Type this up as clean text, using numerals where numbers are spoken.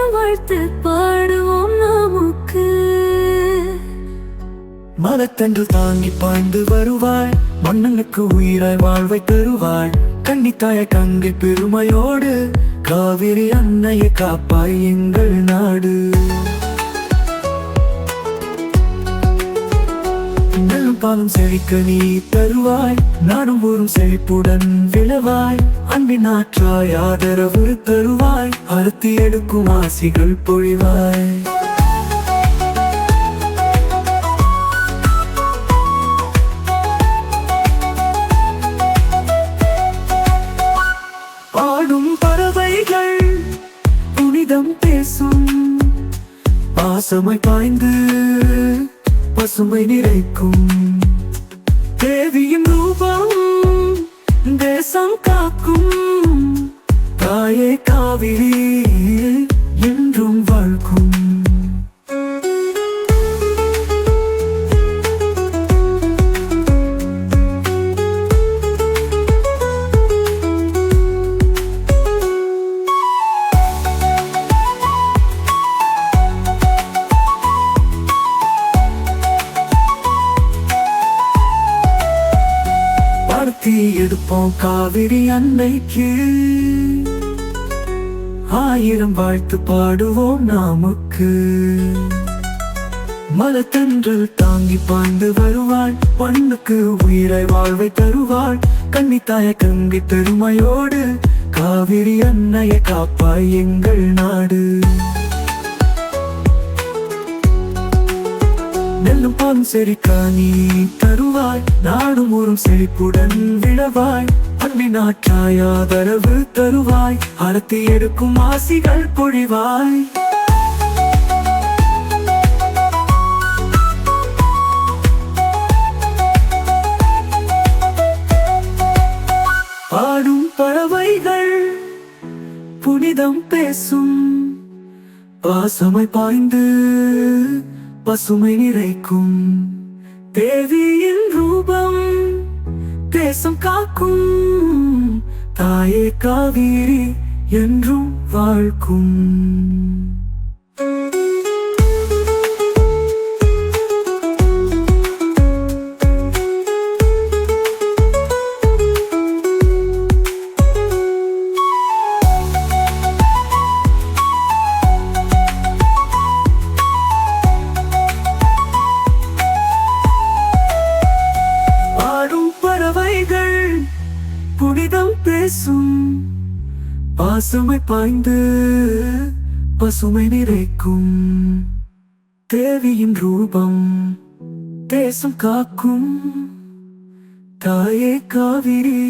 ஆயிரம் வாழ்த்து பாடுவோம் நமக்கு. மலத்தன்று தாங்கி பாய்ந்து வருவாள், மன்னனுக்கு உயிராய் வாழ்வை தருவாள். கன்னித்தாய கங்கை பெருமையோடு, காவிரி அன்னையை காப்பாய் எங்கள் நாடு. நெல்லும் பாலும் செழிக்க நீ தருவாய், நாடும் ஊரும் செழிப்புடன் விளவாய். அன்பின் ஆற்றாய் ஆதரவு தருவாய், அறுத்தி எடுக்கும் ஆசிகள் பொழிவாய். பாடும் பறவைகள் புனிதம் பேசும், பாசமை பாய்ந்து பசுமை நிறைக்கும். தேவியின் ரூபம் தேசம் காக்கும், தாயே காவிரி என்றும் வாழ்க்கும். ஆரத்தி எடுப்போம் காவிரி அன்னைக்கு, ஆயிரம் வாழ்த்து பாடுவோம் நமக்கு. மலத்தென்றல் தாங்கி பாய்ந்து வருவாள், மண்ணுக்கு உயிரை வாழ்வை தருவாள். கன்னித்தாய கங்கை பெருமையோடு, காவிரி அன்னையை காப்பாய் எங்கள் நாடு. நெல்லும் பாலும் செழிக்க நீ தருவாய், நாடும் ஊரும் செழிப்புடன் விளவாய். அன்பின் ஆற்றாய் ஆதரவு தருவாய், அறுத்தி எடுக்கும் ஆசிகள் பொழிவாய். பாடும் பறவைகள் புனிதம் பேசும், பாசமை பாய்ந்து பசுமை நிறைக்கும். தேவியின் ரூபம் தேசம் காக்கும், தாயே காவிரி என்றும் வாழ்க்கும். புனிதம் பேசும், பாசமை பாய்ந்து பசுமை நிறைக்கும். தேவியின் ரூபம் தேசம் காக்கும், தாயே காவிரி